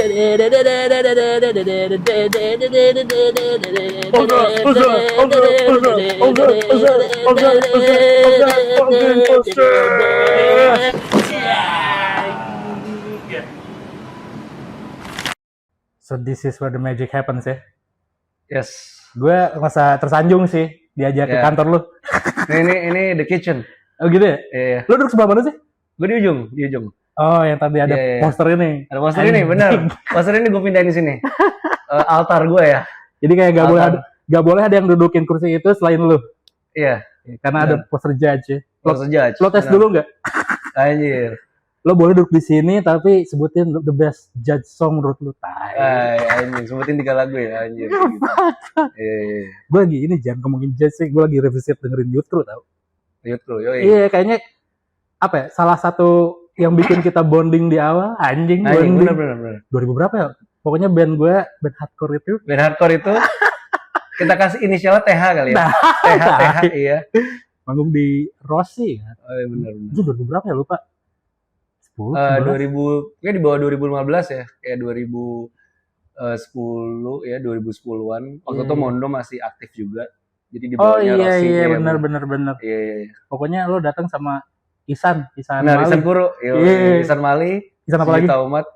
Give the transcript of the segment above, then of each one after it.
So this is where the magic happens ya. Yes. Gue masa tersanjung sih diajak ke kantor lu. Ini the kitchen. Oh gitu ya? Iya. Lu duduk sebelah mana sih? Gue di ujung. Oh, yang tadi ada poster ini. Ada poster ini, benar. Poster ini gue pindahin di sini. Altar gue ya. Jadi kayak gak boleh ada yang dudukin kursi itu selain lu. Iya. Karena ada poster judge ya. Poster judge. Lo tes dulu nggak? Anjir. Lo boleh duduk di sini tapi sebutin the best judge song menurut lu. Anjir, sebutin 3 lagu ya, anjir. Gitu. Iya. Gue lagi ini jangan ngomongin judge sih, gue lagi revisit dengerin Youth Crew tau. Youth Crew, yoi. Iya, kayaknya apa ya? Salah satu yang bikin kita bonding di awal, anjing bonding. Bener. 2000 berapa ya? Pokoknya band gue, band hardcore itu. Band hardcore itu kita kasih inisialnya TH kali ya. TH, iya. Manggung di Rossi kan. Oh iya benar. Itu 2000 berapa ya lupa? 10, 2000, kayak di bawah 2015 ya, kayak 2010 ya, 2010-an. Waktu itu Mondo masih aktif juga. Jadi di bawahnya Rossi. Oh iya, benar. Iya. Pokoknya lo datang sama Isan Mali. Isan Puro, Isan Mali, Isan apa lagi? Umat,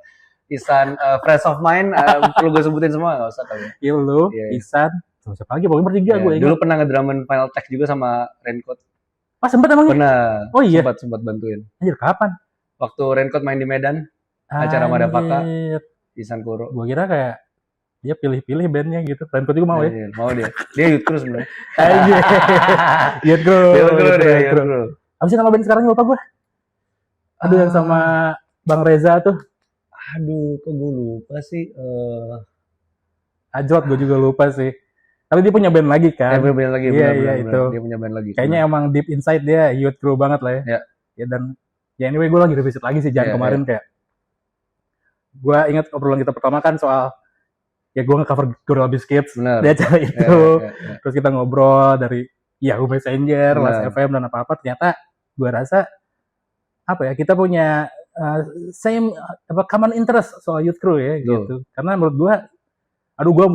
Isan Fresh of Mind, perlu gue sebutin semua nggak usah kali. Iya lo, Isan, siapa lagi? Pokoknya bertiga gue. Dulu pernah ngedrumin Final Tech juga sama Raincoat. Ah sempet emang? Pernah. Oh iya. Sempat bantuin. Anjir kapan? Waktu Raincoat main di Medan, acara Madapaka, Isan Puro. Gue kira kayak dia pilih-pilih bandnya gitu. Raincoat juga mau ya? Mau dia. Dia Youth Crew sebenarnya. Youth Crew. Apa sih nama band sekarang lupa gue? Aduh yang sama Bang Reza tuh. Aduh, kok gue lupa sih. Ajrot gue juga lupa sih. Tapi dia punya band lagi kan? Dia punya band lagi. Iya itu. Dia punya band lagi. Kayaknya emang deep inside dia Youth Crew banget lah ya. Ya dan ya anyway gue lagi revisit lagi sih kemarin kayak. Gue ingat obrolan kita pertama kan soal ya gue nge-cover Gorilla Biscuits di acara itu. Terus kita ngobrol dari Yahoo Messenger, Last FM dan apa-apa. Ternyata gue rasa apa ya kita punya common interest soal Youth Crew ya gitu. Karena menurut gue, gue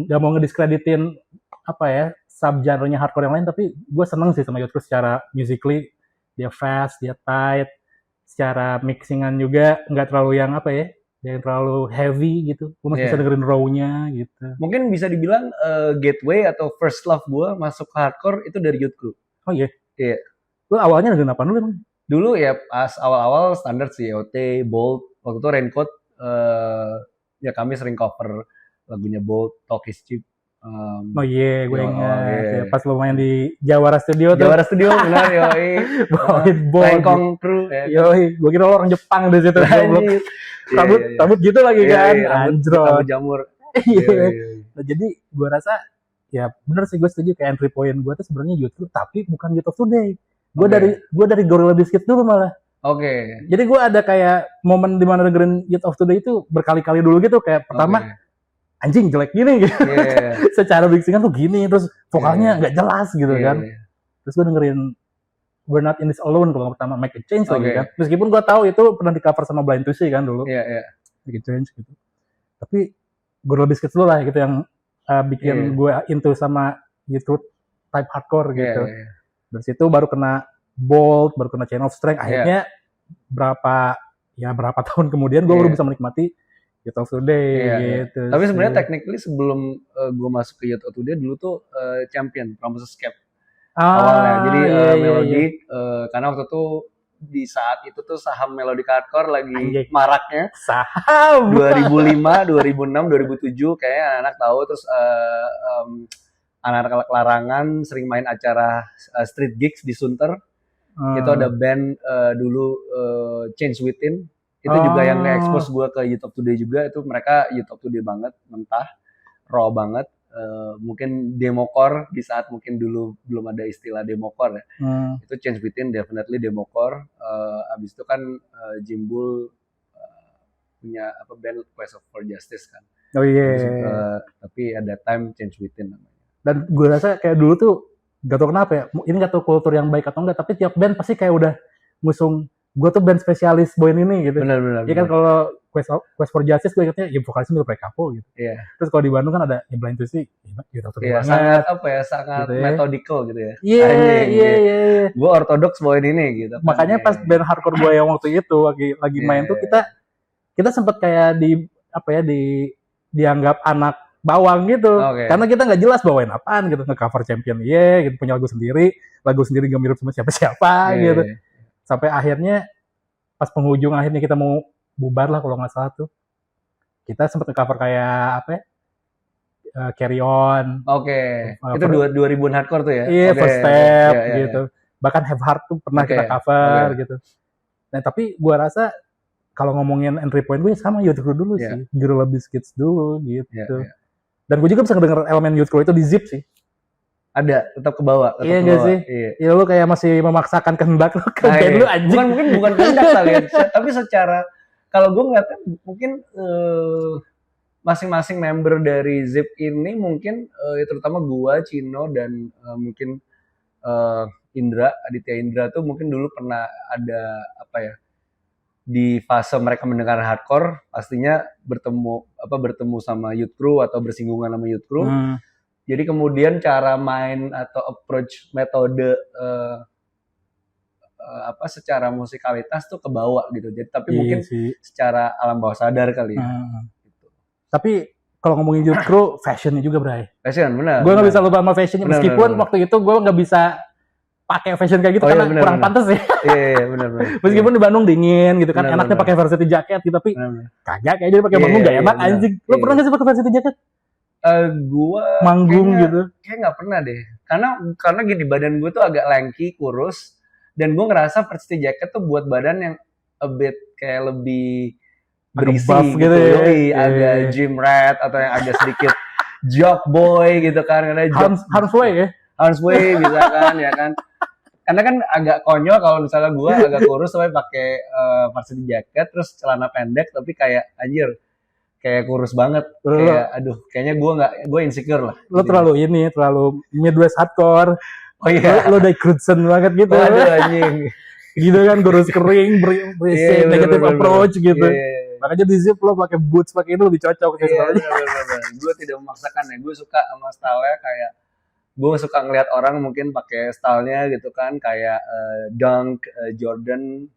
nggak mau ngediskreditin apa ya subgenrenya hardcore yang lain, tapi gue seneng sih sama Youth Crew secara musically dia fast, dia tight, secara mixingan juga nggak terlalu yang apa ya, yang terlalu heavy gitu. Gue masih bisa dengerin raw-nya gitu. Mungkin bisa dibilang gateway atau first love gue masuk ke hardcore itu dari Youth Crew. Oh iya? Iya. Lu awalnya dengerin apa dulu emang? Dulu ya pas awal-awal standar sih, OT, Bolt. Waktu itu Raincoat, ya kami sering cover lagunya Bolt, Talk is Cheap. Oh iya, gue ingat. Pas lo main di Jawara Studio tuh. Jawara Studio, benar, yoi. Bawain Bolt. Lengkong Crew. Yoi, gue kira lo orang Jepang di situ. Rambut gitu lagi kan. Anjrot. Rambut jamur. Nah, jadi gue rasa, ya bener sih gue setuju kayak entry point gue tuh sebenarnya Youth Crew, tapi bukan Youth of Today. Gue dari Gorilla Biscuits dulu malah. Oke. Jadi gue ada kayak momen di mana dengerin Youth of Today itu berkali-kali dulu gitu. Kayak pertama, anjing jelek gini gitu. Secara mixingan tuh gini, terus vokalnya nggak jelas gitu kan. Terus gue dengerin We're Not In This Alone kalau pertama, Make a Change lagi kan. Meskipun gue tahu itu pernah di cover sama Blind to See kan dulu. Make a Change gitu. Tapi Gorilla Biscuits dulu lah gitu yang bikin gue into sama gitu type hardcore gitu. Dari situ baru kena Bolt, baru kena Chain of Strength. Akhirnya berapa tahun kemudian gue baru bisa menikmati Youth of Today gitu. Tapi sebenarnya technically sebelum gue masuk ke Youth of Today dulu tuh Champion, Promises Kept awalnya. Jadi Melodic, karena waktu itu di saat itu tuh saham Melodic Hardcore lagi maraknya. Saham 2005, 2006, 2007 kayaknya anak-anak tahu. Terus anak-anak larangan sering main acara street gigs di Sunter. Itu ada band dulu Change Within. Itu juga yang nge-expose gue ke Youth of Today juga. Itu mereka Youth of Today banget, mentah, raw banget. Mungkin democore di saat mungkin dulu belum ada istilah democore ya. Itu Change Within definitely democore. Abis itu kan Jimbul punya band Quest for Justice kan. Oh iya. Tapi ada Time Change Within namanya. Dan gue rasa kayak dulu tuh gak tau kenapa ya, ini gak tau kultur yang baik atau enggak, tapi tiap band pasti kayak udah ngusung gue tuh band spesialis band ini gitu. Benar. Ya kan kalau Quest for Justice gue ingetnya ya vokalisnya Mil Prekavo gitu. Iya. Terus kalau di Bandung kan ada yang Blind Tuesday, gitu Iya, banget. sangat Gitu ya. metodical gitu ya. Iya. Gue ortodoks bawain ini gitu. Makanya pas band hardcore gue yang waktu itu lagi main tuh kita sempet kayak dianggap anak bawang gitu. Karena kita nggak jelas bawain apaan gitu, nge-cover Champion gitu, punya lagu sendiri nggak mirip sama siapa gitu. Sampai akhirnya pas penghujung akhirnya kita mau bubar lah kalau nggak salah tuh. Kita sempet nge-cover kayak Carry On. Itu 2000-an hardcore tuh ya? Iya, First Step gitu. Bahkan Have Heart tuh pernah kita cover gitu. Nah, tapi gua rasa kalau ngomongin entry point gue sama Youth Crew dulu sih. Gorilla Biscuits dulu gitu. Dan gue juga bisa ngedenger elemen Youth Crew itu di Zip sih. Ada, tetap ke bawah. Iya nggak sih? Iya, lu kayak masih memaksakan kehendak lu ke band lu anjing. Bukan kehendak kali ya. Tapi secara kalau gue ngeliatnya mungkin masing-masing member dari Zip ini mungkin terutama gua, Cino dan mungkin Aditya Indra tuh mungkin dulu pernah ada di fase mereka mendengar hardcore pastinya bertemu sama Youth Crew atau bersinggungan sama Youth Crew. Jadi kemudian cara main atau approach metode secara musikalitas tuh kebawa gitu. Jadi tapi mungkin secara alam bawah sadar kali ya. Gitu. Tapi kalau ngomongin Youth Crew, fashionnya juga Bray. Fashion benar. Gue nggak bisa lupa sama fashionnya meskipun waktu itu gue nggak bisa pakai fashion kayak gitu karena kurang pantas ya. Iya benar. Meskipun di Bandung dingin gitu kan, enaknya pakai varsity jacket gitu, tapi kagak kayak jadi pakai Bandung nggak enak anjing. Lo pernah nggak sih pakai varsity jacket? Gua manggung gitu. Kayak nggak pernah deh. Karena gini badan gue tuh agak lanky, kurus, dan gue ngerasa varsity jacket tuh buat badan yang a bit kayak lebih berisi gitu ya. Agak gym rat atau yang agak sedikit jock boy gitu kan, karena Harmsway bisa kan ya kan. Karena kan agak konyol kalau misalnya gue agak kurus tapi pakai varsity jacket terus celana pendek tapi kayak anjir kayak kurus banget. Kayaknya gue insecure lah. Lo terlalu Midwest hardcore. Oh iya. Lo udah Crudson banget gitu. Aduh anjing. Gitu kan kurus kering, berisi negative approach gitu. Makanya di Zip lo pakai boots pakai itu lebih cocok sih sebenarnya. Gue tidak memaksakan ya. Gue suka sama style-nya kayak gue suka ngeliat orang mungkin pakai stylenya gitu kan kayak Dunk, Jordan.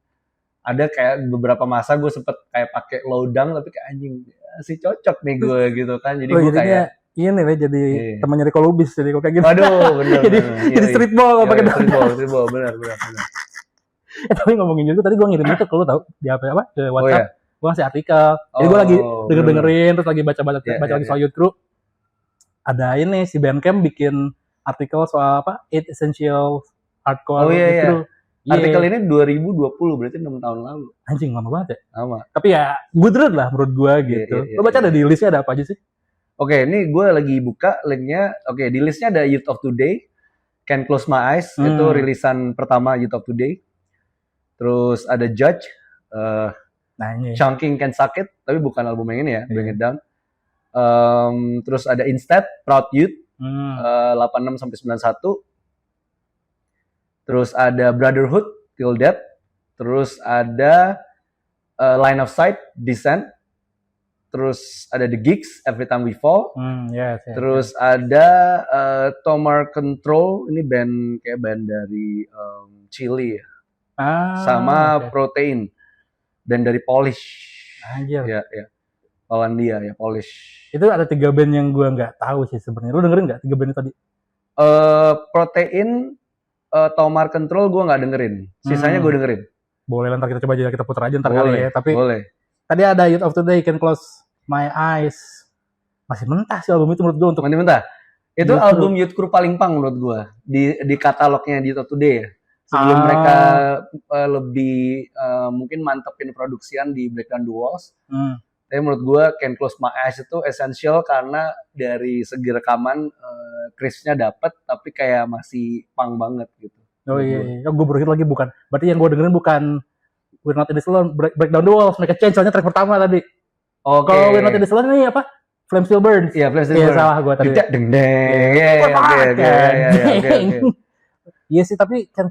Ada kayak beberapa masa gue sempet kayak pakai low dunk tapi kayak anjing sih cocok nih gue gitu kan. Jadi gue kayak jadi temannya Rico Lubis jadi kok kayak gitu. Aduh bener. Jadi streetball pakai streetball bener. Tapi ngomongin juga tadi gue ngirim itu ke lu tau di apa ke WhatsApp. Gue ngasih artikel. Jadi gue lagi dengerin terus lagi baca lagi soal Youth Crew. Ada ini si Bandcamp bikin artikel soal 8 Essential Hardcore gitu. Artikel ini 2020 berarti 6 tahun lalu. Anjing lama banget ya. Lama. Tapi ya good read lah menurut gue gitu. Lo baca ada di listnya ada apa aja sih? Oke, ini gue lagi buka linknya. Oke, di listnya ada Youth of Today, Can't Close My Eyes, itu rilisan pertama Youth of Today. Terus ada Judge, Chunking Can Suck It, tapi bukan album yang ini ya, Bring It Down. Terus ada Instead, Proud Youth, 86 sampai 91. Terus ada Brotherhood, Till Death. Terus ada Line of Sight, Descent. Terus ada The Gigs, Every Time We Fall. Terus ada Tomar Control, ini kayak band dari Chile ya. Sama Protein, band dari Polish. Anjir. Ya. Polandia ya, Polish. Itu ada 3 band yang gue nggak tahu sih sebenarnya. Lu dengerin nggak 3 band itu tadi? Protein, Tomar Control gue nggak dengerin. Sisanya gue dengerin. Boleh lah, ntar kita coba kita putar aja ntar kali ya. Tapi boleh. Tadi ada Youth of Today, Can Close My Eyes. Masih mentah sih album itu menurut gue untuk. Masih mentah. Itu album Youth Crew paling pang menurut gue di katalognya Youth of Today ya. Sebelum mereka lebih mungkin mantepin produksian di Breakdown the Walls. Tapi menurut gue Can Close My Eyes itu essential karena dari segi rekaman crisp-nya dapet tapi kayak masih punk banget gitu. Oh iya. Gue berpikir lagi bukan. Berarti yang gue dengerin bukan We're Not In This Alone, Breakdown the Walls. Mereka change soalnya track pertama tadi. Kalau We're Not In This Alone ini apa? Flame Still Burns. Iya, Flame Still Burns. Iya, salah gue tadi. Iya sih, tapi Can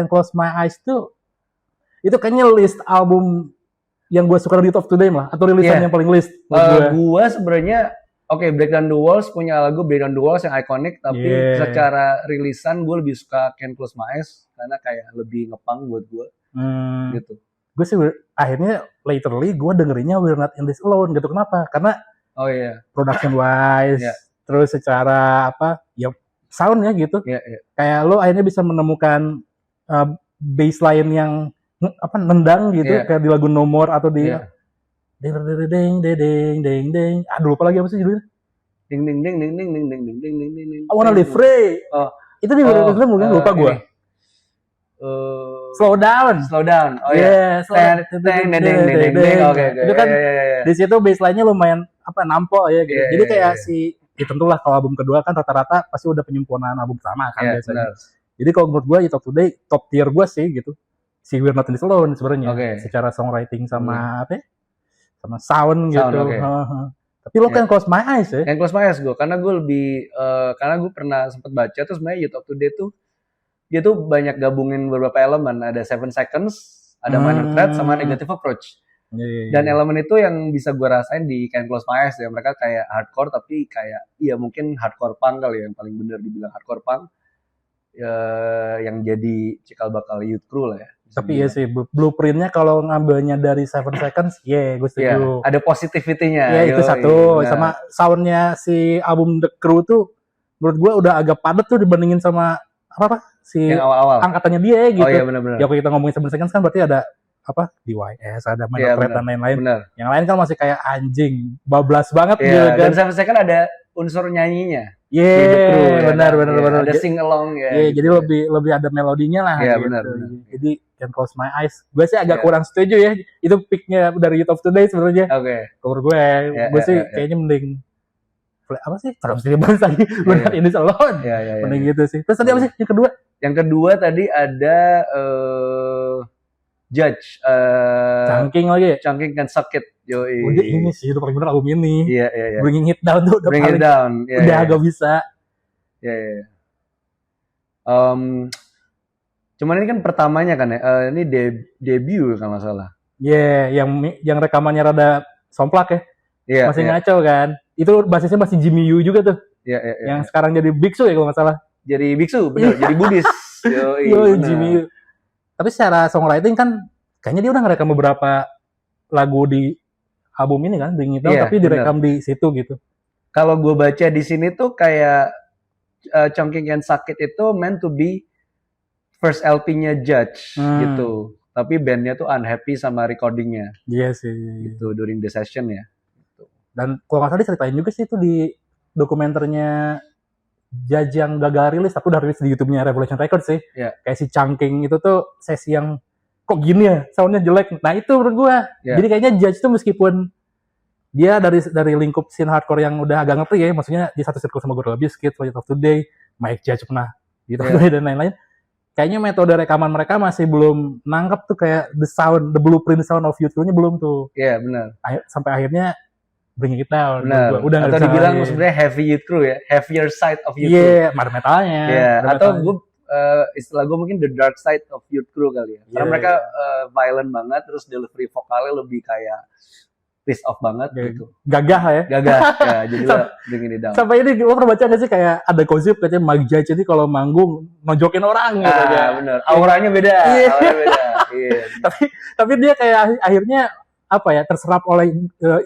Close My Eyes tuh itu kayaknya list album yang gue suka dari Youth of Today lah, atau rilisan yang paling list? Gue sebenarnya Break Down the Walls punya lagu Break Down the Walls yang ikonik, tapi secara rilisan gue lebih suka Can't Close My Eyes karena kayak lebih ngepang buat gue. Gitu. Gue sih akhirnya literally gue dengerinnya We're Not In This Alone gitu. Kenapa? Karena production wise, terus secara soundnya gitu, kayak lo akhirnya bisa menemukan bassline yang nendang gitu, kayak di lagu No More atau di ding ding ding ding ding. Aduh, lupa lagi apa sih judulnya? Ding ding ding ding ding ding ding ding ding ding ding. I Wanna Live Free. Itu di mungkin lupa gue. Slow down. Oh iya. Ding ding ding ding. Oke. Itu kan di situ baseline-nya lumayan nampol ya gitu. Jadi kayak tentulah kalau album kedua kan rata-rata pasti udah penyempurnaan album pertama kan biasanya. Jadi kalau menurut gue Youth of Today top tier gue sih gitu. Si We're Not In This Alone sebenarnya. Secara songwriting sama sama sound gitu. Tapi lo kan Close My Eyes ya? Yang Close My Eyes gue, karena gue lebih, karena gue pernah sempat baca tuh sebenarnya Youth of Today tuh, dia tuh banyak gabungin beberapa elemen, ada 7 Seconds, ada Minor Threat, sama Negative Approach. Dan elemen itu yang bisa gue rasain di Can't Close My Eyes ya, mereka kayak hardcore tapi kayak, mungkin hardcore punk kali ya, yang paling bener dibilang hardcore punk, yang jadi cikal bakal Youth Crew lah ya. Tapi iya sih, blueprintnya kalau ngambilnya dari 7 Seconds, gue setuju. Ada positivity-nya. Itu satu. Sama soundnya si album The Crew tuh, menurut gue udah agak padat tuh dibandingin sama si yang awal-awal. Angkatannya dia gitu. Oh iya benar-benar. Ya kalau kita ngomongin 7 Seconds kan berarti ada DYS, ada Minor Threat dan lain-lain. Yang lain kan masih kayak anjing, bablas banget gitu kan. Dan 7 Seconds ada unsur nyanyinya. Benar. Ada sing along jadi lebih ada melodinya lah. Iya gitu. benar. Jadi Can't Close My Eyes, gue sih agak kurang setuju ya. Itu picknya dari Youth of Today sebenarnya. Menurut gue sih kayaknya mending apa sih? Terus dia bahas lagi. Benar ini Alone. Mending gitu sih. Terus tadi apa sih yang kedua? Yang kedua tadi ada Judge. Chungking lagi. Chungking Can Suck It. Dia ini sih, itu paling bener album ini. Iya. Bringing It Down tuh udah Bring It Down. Udah agak bisa. Iya. Cuman ini kan pertamanya kan ya. Ini debut kalau nggak salah. Yang rekamannya rada somplak ya. Masih ngaco kan. Itu basisnya masih Jimmy Yu juga tuh. Yang sekarang jadi biksu ya kalau nggak salah. Jadi biksu, bener. Jadi Buddhis. Jimmy Yu. Tapi secara songwriting kan kayaknya dia udah ngerekam beberapa lagu di album ini kan, Bring It Down, tapi direkam di situ gitu. Kalau gue baca di sini tuh kayak Chungking Can Suck It itu meant to be first LP-nya Judge gitu. Tapi bandnya tuh unhappy sama recordingnya. Iya sih. Gitu, during the session ya. Gitu. Dan kalau nggak salah diceritain juga sih itu di dokumenternya Judge yang gagal rilis, tapi udah rilis di YouTube-nya Revolution Records sih. Kayak si Chungking itu tuh sesi yang kok gini ya, soundnya jelek. Nah itu menurut gue. Jadi kayaknya Judge tuh meskipun dia dari lingkup scene hardcore yang udah agak ngerti ya, maksudnya di satu circle sama Gorilla Biscuit, Youth of Today, Mike Judge pernah gitu dan lain-lain. Kayaknya metode rekaman mereka masih belum nangkep tuh kayak the blueprint sound of Youth Crew-nya belum tuh. Iya benar. Sampai akhirnya Bring It Down. Udah atau dibilang sebenarnya heavy Youth Crew ya, heavier side of Youth Crew. Iya, metalnya. Atau gue istilah gue mungkin the dark side of Youth Crew kali ya. Karena mereka violent banget, terus delivery vokalnya lebih kayak piss off banget gitu. Gagah ya. Jadi lo Bring It Down. Sampai ini lo pernah baca nggak sih kayak ada gosip katanya Mike Judge ini kalau manggung nonjokin orang gitu ya. Bener. Auranya beda. Tapi dia kayak akhirnya terserap oleh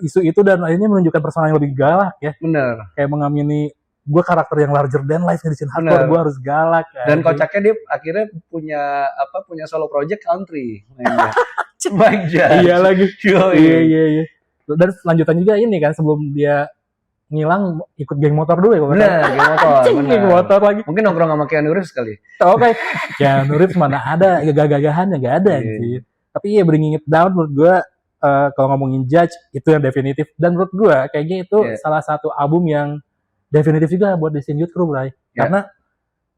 isu itu dan akhirnya menunjukkan persona yang lebih galak ya. Bener. Kayak mengamini gue karakter yang larger than life di scene hardcore, gue harus galak. Dan kocaknya dia akhirnya punya solo project country. Mike Judge. Iya lagi. Iya. Dan lanjutan juga ini kan sebelum dia ngilang ikut geng motor dulu ya. Geng motor lagi. Mungkin nongkrong sama Keanu Reeves kali. Oke. Keanu Reeves mana ada gagah-gagahannya nggak ada sih. Tapi Bringing It Down menurut gue kalau ngomongin Judge itu yang definitif dan menurut gue kayaknya itu salah satu album yang definitif juga buat di scene Youth Crew, Bray. Karena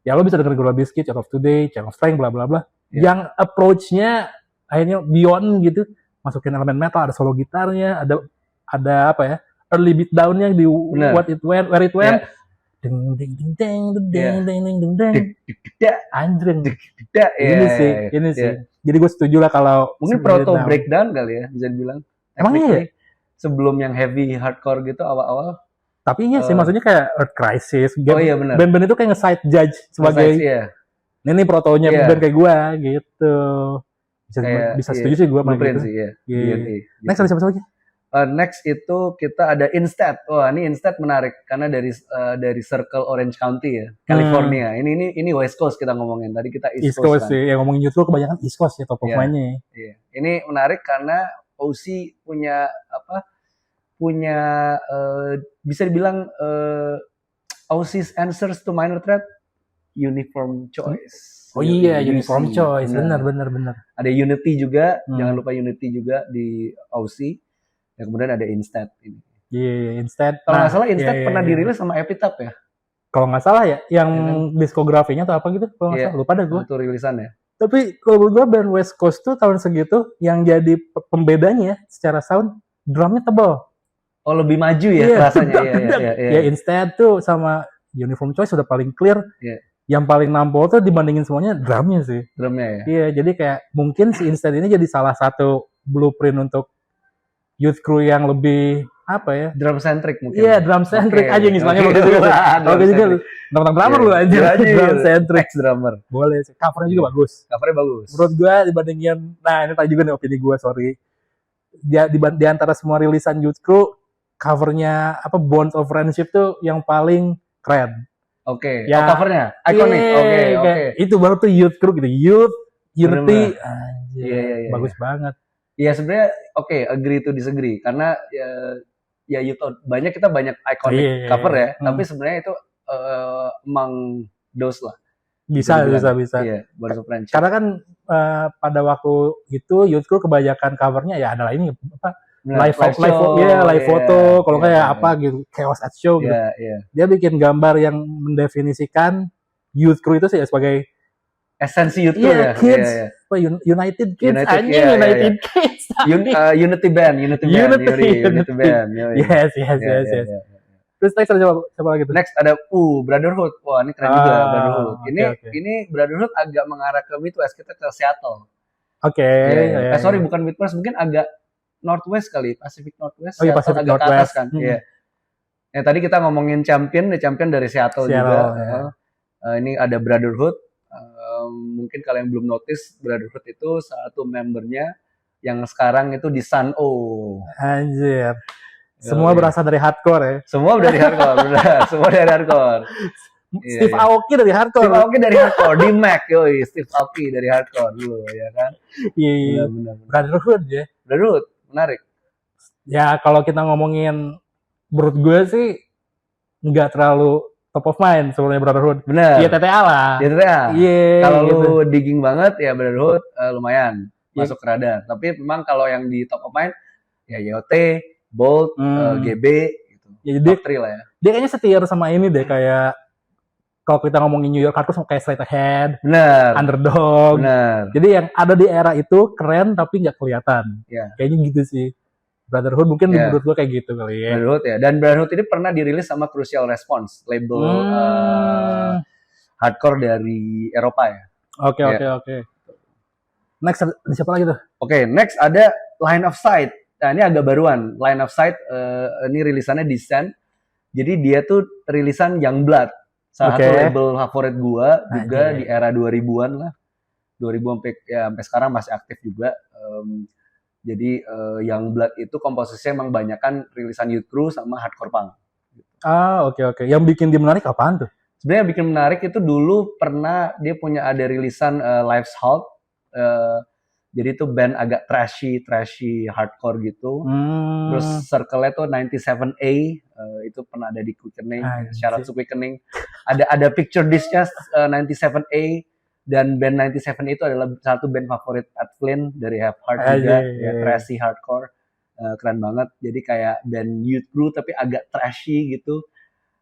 ya lo bisa dengerin Gorilla Biscuit, Youth of Today, Chain of Strength, bla bla bla. Yang approach-nya akhirnya beyond gitu, masukin elemen metal, ada solo gitarnya, ada early beat down-nya di What It Went, Where It Went. ding ding ding ding ding ding ding ding ding. Anjing. Ini sih. Jadi gue setuju lah kalau mungkin proto breakdown kali ya bisa dibilang. Emang iya? Sebelum yang heavy hardcore gitu awal-awal. Tapi iya sih, maksudnya kayak Earth Crisis. Iya benar. Band-band itu kayak nge-side judge sebagai ini protonya band kayak gue gitu. Bisa setuju sih gue sama gitu. Next ada siapa lagi? Next itu kita ada Instead. Wah, ini Instead menarik karena dari Circle Orange County ya, California. Ini West Coast kita ngomongin. Tadi kita East Coast kan. Sih. Yang ngomongin YouTube kebanyakan East Coast ya top of mind-nya. Iya. Ini menarik karena OC punya bisa dibilang OC's answers to minor threat, uniform choice. Oh iya, uniform choice. Benar. Ada Unity juga, jangan lupa Unity juga di OC. Ya, kemudian ada Instead ini. Iya, Instead. Kalau nggak salah Instead pernah dirilis sama Epitaph ya? Kalau nggak salah ya, yang diskografinya atau apa gitu, kalau nggak salah, lupa dah gue. Itu rilisannya. Tapi kalau menurut gue band West Coast tuh tahun segitu, yang jadi pembedanya secara sound, drumnya tebal. Oh, lebih maju ya rasanya. Ya Instead tuh sama Uniform Choice sudah paling clear. Yang paling nampol tuh dibandingin semuanya drumnya sih. Drumnya ya? Iya, jadi kayak mungkin si Instead ini jadi salah satu blueprint untuk youth crew yang lebih apa ya? Drum centric mungkin. Iya, drum centric aja istilahnya begitu juga. Kalau juga tentang drummer lu aja. Drum centric drummer. Boleh sih. Covernya juga bagus. Covernya bagus. Menurut gua dibandingin ini tadi juga nih opini gua, sorry. Di antara semua rilisan youth crew, covernya Bonds of Friendship tuh yang paling keren. Oke. Ya, covernya ikonik. Oke. Itu baru tuh youth crew gitu. Youth Unity. Iya. Bagus banget. Iya sebenarnya agree to disagree karena ya banyak iconic cover ya, tapi sebenarnya itu among those lah. Bisa. Iya, Bonds of Friendship. Karena kan pada waktu itu youth crew kebanyakan covernya ya adalah ini live foto, kalau kayak gitu, Chaos at Show gitu. Dia bikin gambar yang mendefinisikan youth crew itu sih sebagai esensi youth crew ya. Kids. United Kids. United Kids. Unity Band. Yes. Terus next ada siapa lagi tuh? Next ada Brotherhood. Wah, ini keren juga Brotherhood. Ini Brotherhood agak mengarah ke Midwest, kita ke Seattle. Sorry, bukan Midwest, mungkin agak Northwest kali, Pacific Northwest. Oh iya, Pacific agak Northwest ke atas kan. Iya. Tadi kita ngomongin Champion dari Seattle juga. Ini ada Brotherhood. Mungkin kalau yang belum notice, Brotherhood itu satu membernya yang sekarang itu di Sun-O. Anjir. Semua berasal dari hardcore ya? Semua dari hardcore, benar. Semua dari hardcore. Steve Aoki dari hardcore. Di Mac, Steve Aoki dari hardcore dulu, ya kan? Iya. Brotherhood ya? Brotherhood, menarik. Ya, kalau kita ngomongin, menurut gue sih, nggak terlalu top of mind sebelumnya Brotherhood. Bener. Iya TTA lah. Kalau lu digging banget ya Brotherhood lumayan masuk ke radar. Tapi memang kalau yang di top of mind ya YOT, Bolt, GB gitu. Ya, jadi top 3 lah ya. Dia kayaknya setir sama ini deh, kayak kalau kita ngomongin New York hardcore kayak Straight Ahead, Underdog. Bener. Jadi yang ada di era itu keren tapi nggak kelihatan. Kayaknya gitu sih. Brotherhood mungkin menurut gue kayak gitu kali ya. Brotherhood ya. Dan Brotherhood ini pernah dirilis sama Crucial Response, label hardcore dari Eropa ya. Oke. Next ada siapa lagi tuh? Next ada Line of Sight. Nah ini agak baruan. Line of Sight ini rilisannya Descent. Jadi dia tuh rilisan Youngblood. Salah satu label favorit gua juga di era 2000-an lah. 2000 sampai sekarang masih aktif juga. Jadi Youngblood itu komposisinya emang banyakan rilisan youth crew sama hardcore punk. Oke. Yang bikin dia menarik apaan tuh? Sebenarnya yang bikin menarik itu dulu pernah dia punya ada rilisan Life's Halt. Jadi itu band agak trashy hardcore gitu. Terus circle-nya tuh 97A itu pernah ada di Quickening, Syarat Quickening. Ada picture disc-nya 97A. Dan band 97 itu adalah satu band favorit Pat Flynn dari Have Heart juga, trashy hardcore, keren banget. Jadi kayak band youth crew tapi agak trashy gitu,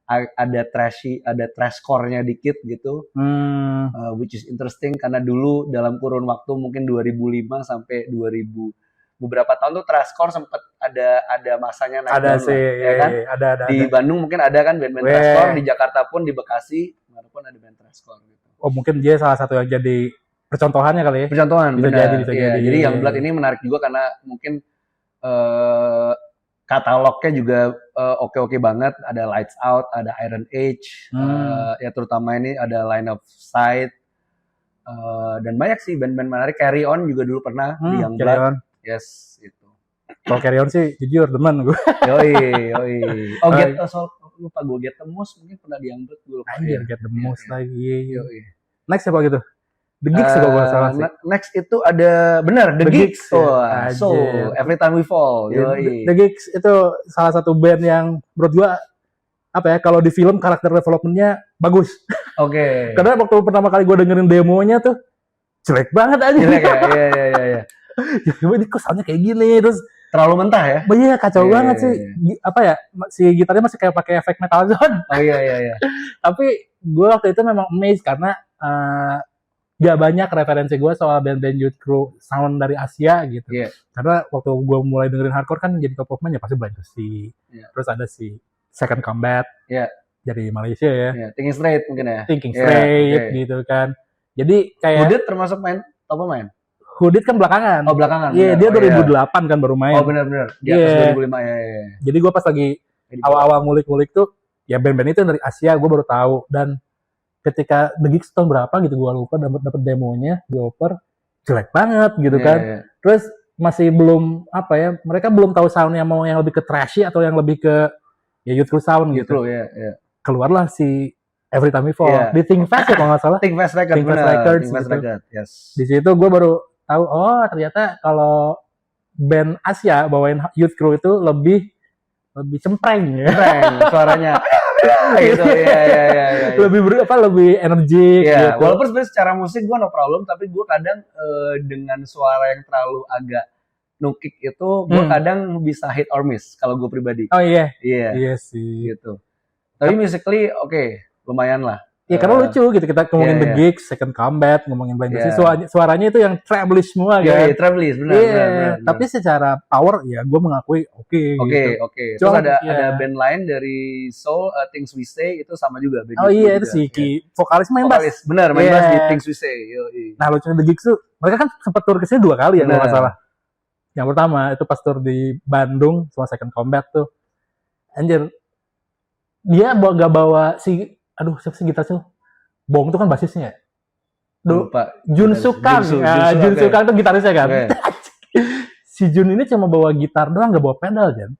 ada trashcore-nya dikit gitu, which is interesting karena dulu dalam kurun waktu mungkin 2005 sampai 2010 beberapa tahun tuh Trashcore sempet ada masanya naik Ada daun sih, lah, ya kan? ada. Di Bandung mungkin ada kan band-band Weh. Trashcore, di Jakarta pun, di Bekasi pun ada band Trashcore gitu. Oh mungkin dia salah satu yang jadi percontohannya kali ya. Percontohan, Bisa benar. jadi. Jadi Youngblood ini menarik juga karena mungkin katalognya juga oke banget. Ada Lights Out, ada Iron Age, ya terutama ini ada Line of Sight, dan banyak sih band-band menarik. Carry On juga dulu pernah di Youngblood. Yes, itu. Kalau Carry On sih jujur demen gue. Yoi. Oh, lupa gue Get the Most mungkin pernah di Youngblood dulu. Anjir, Get the Most lagi. Yoi. Next apa gitu? The Geeks kalau gue salah sih. Next itu ada The Geeks. So Every Time We Fall. The Geeks itu salah satu band yang menurut gue apa ya, kalau di film karakter developmentnya bagus. Oke. Karena waktu pertama kali gue dengerin demonya tuh jelek banget aja. Jelek ya, iya. Ini kok soundnya kayak gini, terus terlalu mentah ya? Iya, kacau banget sih. Apa ya, si gitarnya masih kayak pakai efek Metal Zone. Oh iya. Tapi gue waktu itu memang amazed karena gak banyak referensi gue soal band-band youth crew sound dari Asia gitu. Yeah. Karena waktu gue mulai dengerin hardcore kan jadi top of mind ya pasti Blind to See. Yeah. Terus ada si Second Combat dari Malaysia ya. Yeah. Thinking Straight mungkin ya. Thinking Straight gitu kan. Jadi kayak Hooded termasuk top of mind? Hooded kan belakangan. Oh belakangan. Iya, dia 2008 kan baru main. Oh benar. Di atas 2005 ya. Jadi gue pas lagi awal-awal ngulik-ngulik tuh ya band-band itu dari Asia gue baru tahu. Dan ketika The Geeks tahun berapa gitu gue lupa, dapet demonya dioper jelek banget gitu kan. Terus masih belum apa ya, mereka belum tahu soundnya mau yang lebih ke trashy atau yang lebih ke ya youth crew sound gitu. Keluarlah si Every Time We Fall di Think Fast ya kalau nggak salah. Think Fast Records. Yes. Di situ gue baru tahu ternyata kalau band Asia bawain youth crew itu lebih cempreng ya. Suaranya. Gitu, iya. Lebih energik. Iya, gitu. Walaupun sebenarnya secara musik gue no problem, tapi gue kadang dengan suara yang terlalu agak nukik itu, gue kadang bisa hit or miss kalau gue pribadi. Oh iya. Iya sih. Gitu. Tapi musically lumayan lah. Ya karena lucu gitu, kita ngomongin The Geeks, Second Combat, ngomongin Blind to See, suaranya itu yang travelist semua kan. Iya, travelist, benar. Tapi secara power ya gue mengakui oke. Terus ada band lain dari Soul, Things We Say itu sama juga. Oh iya, itu si Ki, vokalis main bass. Benar, main bass di Things We Say. Nah lucunya The Geeks tuh, mereka kan sempat tur kesini 2 kali ya kalau nggak salah. Yang pertama itu pas tur di Bandung sama Second Combat tuh, anjir, dia gak bawa si siapa sih gitarnya? Bong itu kan basisnya. Lupa. Jun Sukang. Jun Sukang itu gitarisnya kan. Si Jun ini cuma bawa gitar doang, gak bawa pedal kan.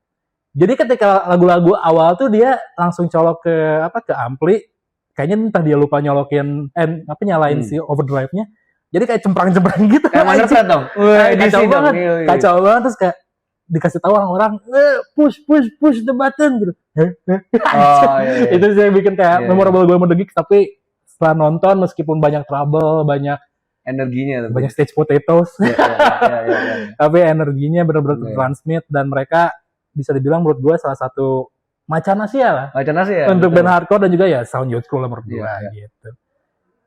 Jadi ketika lagu-lagu awal tuh dia langsung colok ke ampli. Kayaknya entah dia lupa nyolokin nyalain si overdrive-nya. Jadi kayak cemprang-cemprang gitu. Kayak Manderset dong. Kacau banget terus kayak dikasih tahu orang-orang push the button gitu. Itu sih yang bikin kayak memorable gue sama The Geeks. Tapi setelah nonton meskipun banyak trouble, banyak energinya, banyak stage potatoes, tapi energinya benar-benar transmit dan mereka bisa dibilang menurut gue salah satu macan Asia lah. Untuk band hardcore dan juga ya sound youth crew lah menurut gue gitu.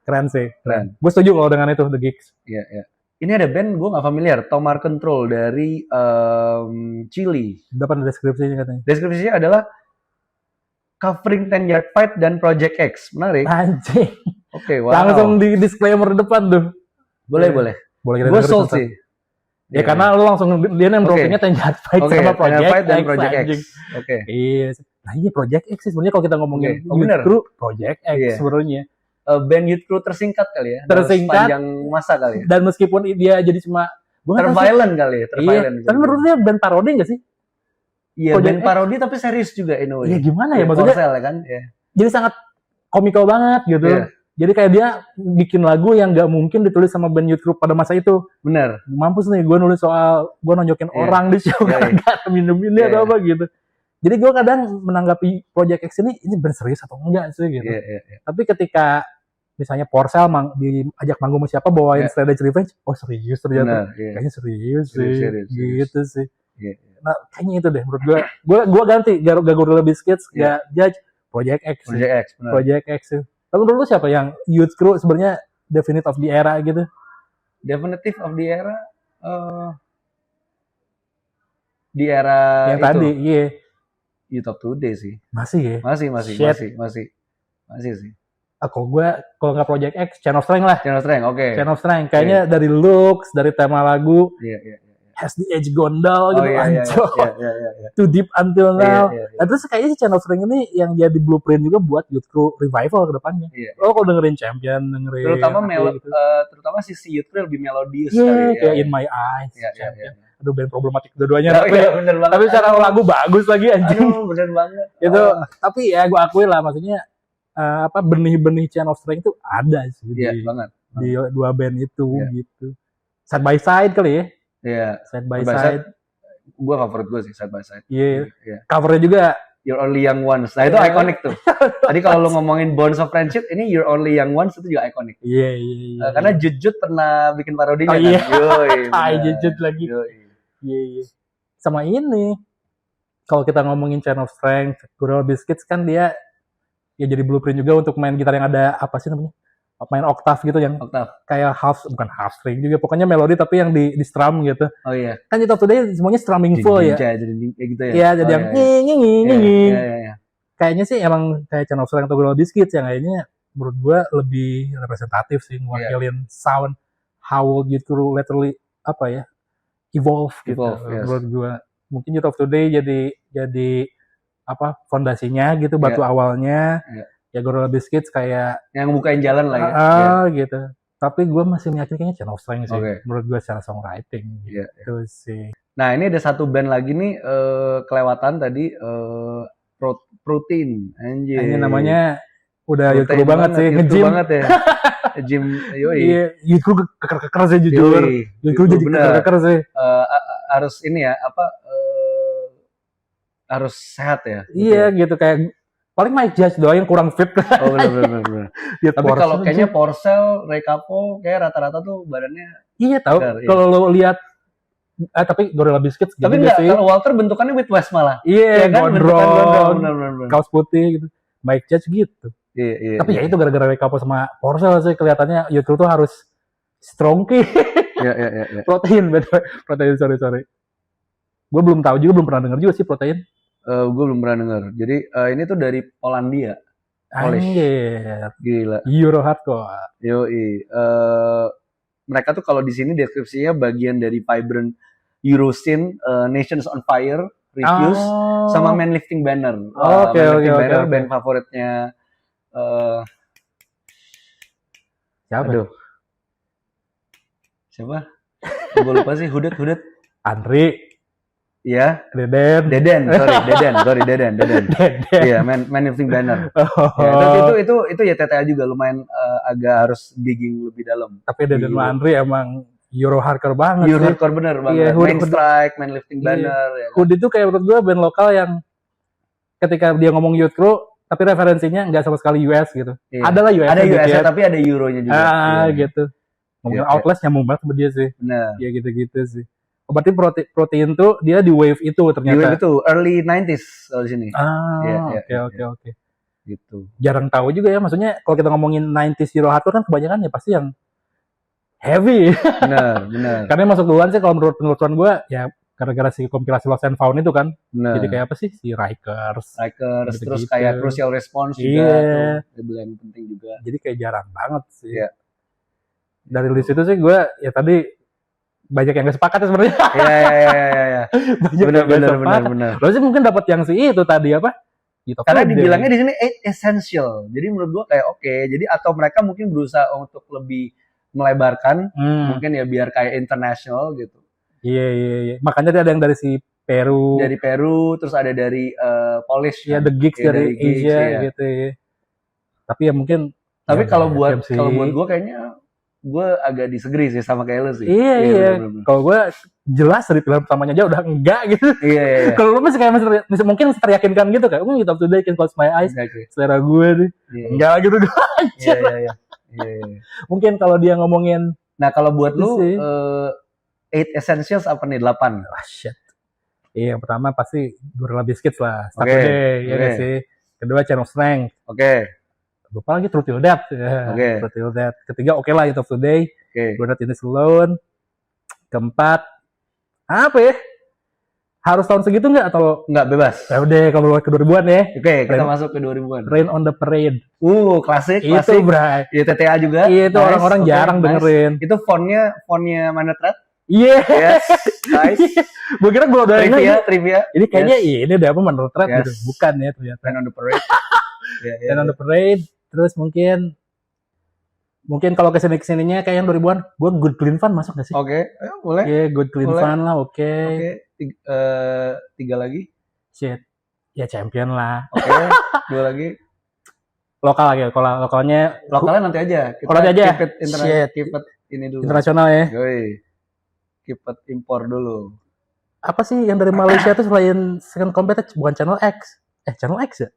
Keren sih. Gue setuju kalau dengan itu The Geeks. Iya. Ini ada band gue nggak familiar, Tomar Control dari Chile. Dapat deskripsinya katanya. Deskripsinya adalah covering 10 Yard Fight dan Project X. Menarik. Anjing. Oke, wow. Langsung di disclaimer depan tuh. Boleh. Gue sold sih. Ya karena lu langsung dia nembrokinnya 10 Yard Fight sama Project X. Oke. Iya. Nah iya Project X sih sebenarnya kalau kita ngomongin youth crew, Project X sebenarnya. Band youth crew tersingkat kali ya. Sepanjang masa kali ya. Dan meskipun dia jadi cuma terviolent kali ya. Iya. Tapi menurutnya band parodi nggak sih? Iya, band parodi tapi serius juga Iya gimana ya maksudnya? Korsel kan. Jadi sangat komikal banget gitu. Jadi kayak dia bikin lagu yang nggak mungkin ditulis sama band youth crew pada masa itu. Bener. Mampus nih gue nulis soal gue nonjokin orang di show gak minum-minum atau apa gitu. Jadi gue kadang menanggapi Project X ini band serius atau enggak sih gitu. Tapi ketika misalnya Porcel diajak manggung sama siapa bawain Straight Edge Revenge, serius ternyata. Kayaknya serius sih. Gitu sih. Nah kayaknya itu deh menurut gue ganti gak Gorilla Biscuits, gak Judge, Project X sih. Tapi menurut lu siapa yang youth crew sebenarnya definitive of the era gitu? Definitive of the era di era yang itu. tadi, iya. Youth of Today sih. Masih ya? Masih sih. Kalau nggak Project X, Chain of Strength lah. Chain of Strength, oke. Chain of Strength, kayaknya dari looks, dari tema lagu, Iya. Has the Edge Gone Down gitu, Iya. Too Deep Until Now. Iya. Nah, terus kayaknya si Chain of Strength ini yang jadi blueprint juga buat Youth Crew revival ke depannya. Iya. Lo kalau dengerin Champion, dengerin terutama sisi Youth Crew lebih melodius kayak In My Eyes. Iya. Aduh, band problematik dua-duanya. Bener banget. Tapi secara lagu bagus lagi anjing. Aduh, bener banget. Itu tapi ya gue akui lah, maksudnya benih-benih Chain of Strength itu ada sih di dua band itu gitu. Side by Side kali ya. Iya. Side by Side. Gue favorit gue sih Side by Side. Iya. Covernya juga You're Only Young Ones. Nah, itu ikonik tuh. Tadi kalau lu ngomongin Bonds of Friendship, ini You're Only Young Ones itu juga ikonik. Iya. Karena Jujut pernah bikin parodinya kan. Yoi. Jujut lagi. Iya. Sama ini. Kalau kita ngomongin Chain of Strength, Gorilla Biscuits kan dia ya jadi blueprint juga untuk main gitar yang ada apa sih namanya? Main octave gitu, yang kayak bukan half string juga, pokoknya melodi tapi yang di strum gitu. Oh iya. Kan Youth of Today semuanya strumming full ya. Jadi gitu ya. Iya, jadi yang nging. Iya. Kayaknya sih emang kayak Chain of Strength atau Gorilla Biscuits yang kayaknya menurut gua lebih representatif sih, mewakilin sound how Youth Crew literally evolve gitu. Menurut gua mungkin Youth of Today jadi fondasinya gitu, batu awalnya. Ya Gorilla Biscuits kayak yang bukain jalan lah ya. Gitu. Tapi gue masih meyakinkan kayaknya Chain of Strength sih. Menurut gue secara songwriting gitu sih. Nah, ini ada satu band lagi nih kelewatan tadi, Protein. Anjir. Ini namanya udah Youth Crew banget sih, nge-gym banget ya. Gym, Iya, Youth Crew keker sih jujur. Youth Crew jadi keker sih. Harus ini ya, harus sehat ya. Iya gitu, kayak paling Mike Judge doang yang kurang fit. Oh benar. Tapi kalau kayaknya Porcel, Ray Capo kayak rata-rata tuh badannya. Iya tahu. Kalau lo lihat tapi Gorilla Biscuits gitu. Tapi enggak, kalau Walter bentukannya Midwest malah. Iya, gondrong, kaos putih gitu. Mike Judge gitu. Iya. Tapi ya itu gara-gara Ray Capo sama Porcel sih kelihatannya Youth Crew tuh harus strongky. Iya. Protein, sorry. Gue belum tahu juga, belum pernah denger juga sih Protein. Gue belum pernah denger. Jadi ini tuh dari Polandia. Anjir. Gila. Euro hardcore. Yoi. Mereka tuh kalau di sini deskripsinya bagian dari Vibrant Euro Scene, Nations on Fire, Refuse, sama Man Lifting Banner. Oke. Band favoritnya. Siapa? Aduh. Siapa? Gue lupa sih. Hudet. Andri. Iya. Deden. Sorry, Deden. Iya, Man Lifting Banner. Ya, itu ya TTA juga lumayan agak harus digging lebih dalam. Tapi Deden sama Andri emang Euro hardcore banget. Euro hardcore bener banget. Iya, Main Strike, Man Lifting Banner. Ya kan? Hood itu kayak menurut gue band lokal yang ketika dia ngomong Youth Crew, tapi referensinya nggak sama sekali US gitu. Iya. Adalah US. Ada US tapi ada Euronya juga. Gitu. Ngomongin Outlast nyambung banget sama dia sih. Benar. Ya gitu sih. Berarti Protein tuh dia di wave itu ternyata. Di wave itu early 90s kalau di sini. Oke. Gitu. Jarang tahu juga ya, maksudnya kalau kita ngomongin 90s Euro hardcore kan kebanyakan ya pasti yang heavy. Benar. Karena yang masuk duluan sih kalau menurut penelusuran gue ya gara-gara si kompilasi Lost and Found itu kan. Bener. Jadi kayak apa sih si Rikers gitu terus kayak Crucial Response juga tuh yang penting juga. Jadi kayak jarang banget sih. Iya. Dari list itu sih gue ya tadi banyak yang gak sepakat ya sebenarnya. Iya. Benar. Lo sih mungkin dapat yang si itu tadi apa? Gitu. Karena dibilangnya di sini 8 essential. Jadi menurut gua kayak oke. Jadi atau mereka mungkin berusaha untuk lebih melebarkan, mungkin ya biar kayak international gitu. Iya. Makanya ada yang dari si Peru. Dari Peru, terus ada dari Polish. Iya, The Gigs dari Asia gitu ya. Tapi ya mungkin. Tapi kalau buat gua kayaknya gue agak disagree sih sama kayak lu sih. Iya. Kalau gue jelas dari pilihan pertamanya aja udah enggak gitu. Iya. Kalau lu masih kayak mungkin teryakinkan gitu kayak, Youth of Today can close my eyes. Selera gue nih. Enggak gitu gue aja. Iya. Mungkin kalau dia ngomongin. Nah kalau buat lu 8 essentials apa nih? 8? Shit. Iya, yang pertama pasti Gorilla Biscuits lah. Start Today. Iya sih. Kedua Chain of Strength. Oke. Lupa lagi Truth Till Death. Truth Till Death. Ketiga oke lah Youth of Today. We're Not In This Alone. Keempat apa ya? Harus tahun segitu nggak atau Nggak, bebas. ya udah kalau ke 2000-an ya. Oke, kita masuk ke 2000-an. Rain on the Parade. Klasik. Itu, Bray. TTA juga. Itu nice. Orang-orang jarang dengerin. Itu fontnya Minor Threat. Iya. Yes. Nice. Gue kira gue udah trivia. Ini kayaknya ini udah apa Minor Threat gitu. Bukan ya ternyata. Rain on the Parade. Rain on the Parade. Terus mungkin kalau kesininya kayak yang 2000-an, gue Good Clean Fun masuk gak sih? Oke, boleh. Iya, Good Clean Fun lah, oke. Tiga lagi. Shit, ya Champion lah. Oke, dua lagi. Lokal lagi, lokalnya nanti aja. Keep it ini dulu. Internasional ya. Keep it impor dulu. Apa sih yang dari Malaysia tuh selain Second Combat bukan Channel X? Channel X ya?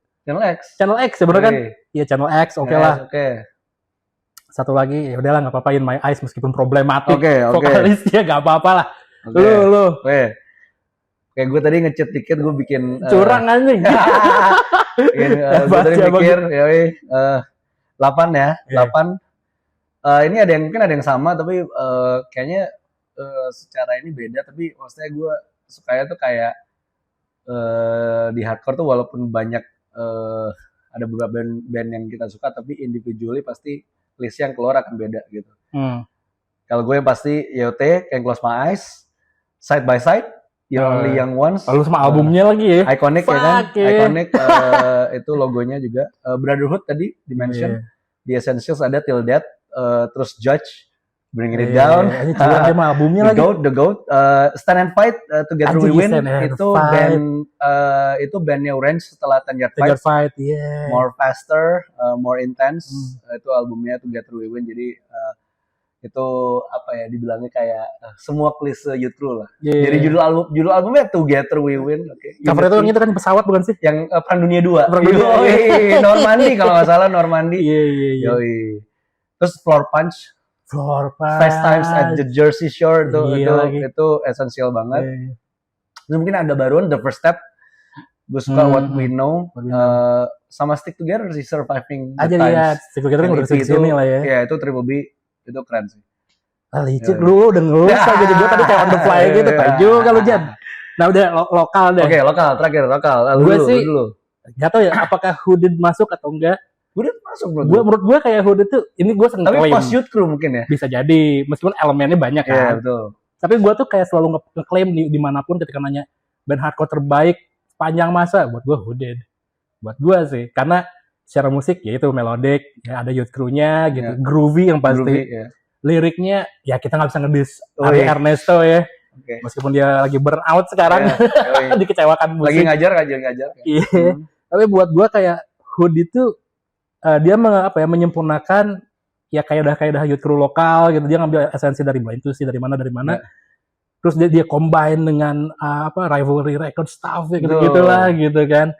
Channel X sebenarnya kan? Iya Channel X, oke lah. Oke. Satu lagi, ya udahlah nggak apa-apa In My Eyes meskipun problematik. Oke. Vokalisnya nggak apa-apa lah. Lu. Oke, gue tadi ngechat dikit, gue bikin curang anjing. Gue tadi mikir, 8 ya, 8. Ini mungkin ada yang sama, tapi kayaknya secara ini beda. Tapi maksudnya gue sukanya tuh kayak di hardcore tuh walaupun banyak ada beberapa band yang kita suka, tapi individually pasti list yang keluar akan beda gitu. Kalau gue yang pasti YOT, Can't Close My Eyes, Side by Side, You're Only Young Ones. Lalu sama albumnya lagi ya. Iconic ya kan? Iconic itu logonya juga. Brotherhood tadi di-mention. The Essentials ada Till Death, terus Judge, Bringing It Down. Ini juga ada albumnya lagi. The Goat, Stand and Fight, Together We Win. Itu bandnya Orange setelah Ten Yard Fight. More Faster, More Intense. Itu albumnya Together We Win. Jadi itu apa ya, dibilangnya kayak semua klise Youth Crew lah. Jadi judul albumnya Together We Win. Cover itu yang itu kan pesawat bukan sih? Yang Perang Dunia 2. Normandy kalau nggak salah, Normandy. Terus Floor Punch. Fast Times at the Jersey Shore itu esensial banget. Terus mungkin ada baruan The First Step. Gue suka What We Know. Sama Stick Together sih, Surviving the Times. Lihat, Stick Together udah sini lah ya. Iya, itu Triple B. Itu keren sih. Licik lu udah ngelus aja gue tadi kayak on the fly gitu. Tahu kalau Jan. Nah udah lokal deh. Oke, terakhir lokal. Gue sih nggak tahu ya apakah Hooded masuk atau enggak. Hooded masuk menurut gue kayak Hooded tuh ini gue seneng. Tapi pas Youth Crew mungkin ya. Bisa jadi meskipun elemennya banyak kan. Iya betul. Tapi gue tuh kayak selalu ngeklaim dimanapun ketika nanya band hardcore terbaik sepanjang masa, buat gue Hooded. Buat gue sih, karena secara musik ya itu melodic, ya ada Youth Crew-nya gitu, groovy yang pasti. Liriknya ya kita nggak bisa ngedis Ari Ernesto ya. Meskipun dia lagi burn out sekarang, dikecewakan musik. Lagi ngajar. Iya. Tapi buat gue kayak Hood itu dia menyempurnakan ya kayak Youth Crew lokal gitu. Dia ngambil esensi dari Blind to See dari mana. Terus dia combine dengan rivalry record stuff gitu-gitulah gitu kan.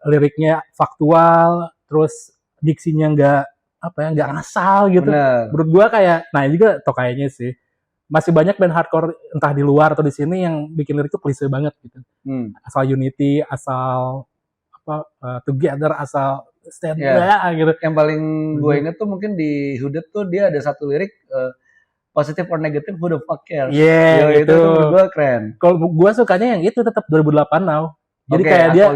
Liriknya faktual, terus diksinya nggak ngasal gitu. Menurut gua kayak, nah juga kayaknya sih masih banyak band hardcore entah di luar atau di sini yang bikin lirik tuh klise banget gitu. Asal unity, asal together, asal stand gitu. Yang paling gue inget tuh mungkin di Hooded tuh dia ada satu lirik positive or negative, who the fuck cares? Itu menurut gue keren. Kalau gue sukanya yang itu tetap 2008 now. Jadi kayak dia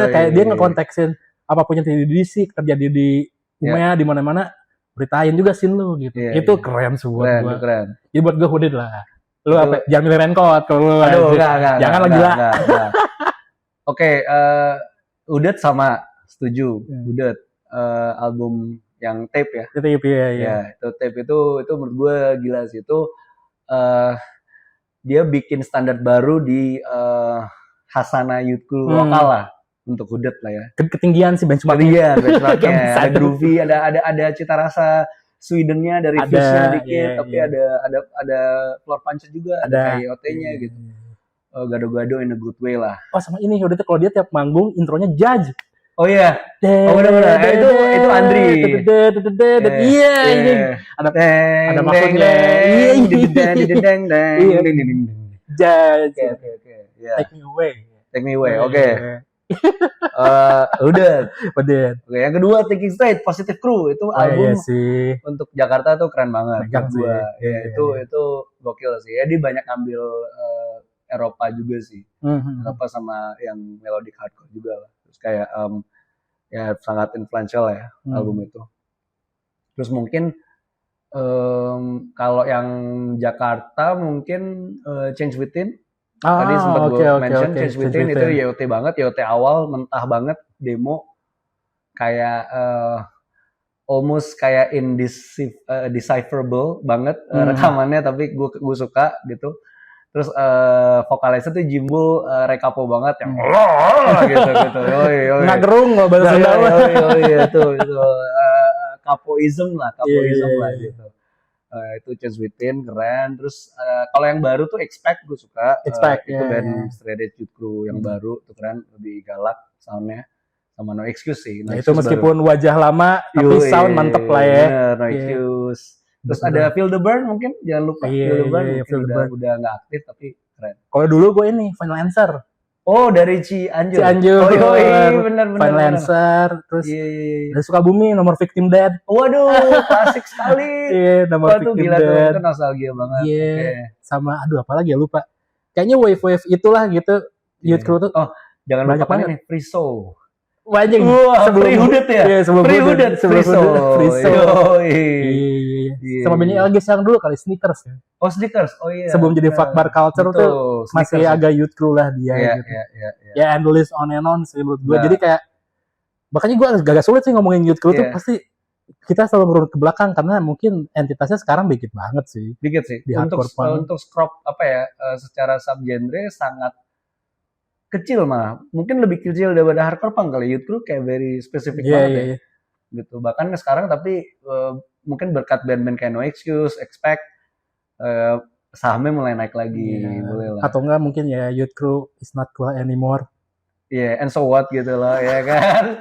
kayak dia ngekonteksin apapun yang terjadi di DC, terjadi di Umea di mana-mana, beritain juga scene lu gitu. Itu keren sih buat gue. Keren. Jadi buat gue Hooded lah. Lu apa? Jangan milih raincoat kalau lu. Jangan lagi lah. Oke, Hooded sama setuju. Hooded album yang tape ya. Tape ya. Itu tape itu menurut gue gila sih. Itu dia bikin standar baru di Hasana Youth Crew lokal lah untuk Hooded lah ya. Ketinggian sih benchmarknya. Benchmarknya. Ada groovy, ada cita rasa Sweden-nya dari fuse-nya dikit, tapi ada floor punch juga, ada IoT-nya gitu. Gado-gado in a good way lah. Oh sama ini Hooded kalau dia tiap manggung intronya Judge. Oh iya. Benar. Itu Andri. Iya ini. Ada maksudnya. Judge. Oke. Take me away. Oke. Udah. Oke, yang kedua Thinking Straight, Positive Crew itu album untuk Jakarta tuh keren banget. Itu gokil sih. Ya dia banyak ambil Eropa juga sih. Eropa sama yang melodic hardcore juga lah. Terus kayak ya sangat influential ya album itu. Terus mungkin kalau yang Jakarta mungkin Change Within. Tadi sempat gue mention Change Within itu YOT banget, YOT awal mentah banget, demo kayak almost kayak indecipherable banget rekamannya, tapi gue suka gitu. Terus vokalisnya tuh Jimbul rekapo banget yang gitu. Nggak gerung loh bahasa Sunda. Itu kapoism lah gitu. Itu Change Within keren. Terus kalau yang baru tuh Expect gue suka. Itu band Stray Edge Youth Crew yang baru tuh keren, lebih galak soundnya, sama No Excuse sih. Nah, itu meskipun baru. Wajah lama tapi sound mantep lah ya. No Excuse. Terus ada Feel the Burn mungkin, jangan lupa Feel the Burn udah nggak aktif tapi keren. Kalau dulu gue ini Final Answer. Oh, dari Cianjur. Bener. Final Answer, terus dari Sukabumi nomor Victim Dead. Waduh, klasik sekali. Nomor Victim gila Dead. Itu nostalgia banget. Sama apa lagi ya lupa. Kayaknya wave itulah gitu. Youth Crew tuh. Oh, jangan lupa kan ini Free Soul. Wajing. Sebelum Hooded ya? Iya, sebelum Hooded. Free Soul. Sama bandnya Elgis yang dulu kali, Sneakers ya. Oh, Sneakers. Oh iya. Sebelum jadi fuck bar culture tuh masih agak youth crew lah dia gitu. Ya, and the list on and on sih menurut gue. Jadi kayak makanya gue agak sulit sih ngomongin youth crew tuh, pasti kita selalu merunut ke belakang karena mungkin entitasnya sekarang dikit banget sih. Dikit sih. Untuk scrub secara subgenre sangat kecil mah. Mungkin lebih kecil daripada hardcore punk kali. Youth crew kayak very spesifik banget ya. Gitu. Bahkan sekarang tapi mungkin berkat band-band kayak No Excuse, Expect, sahamnya mulai naik lagi, boleh lah. Atau enggak mungkin ya Youth Crew is not cool anymore. And so what gitu lah, ya kan?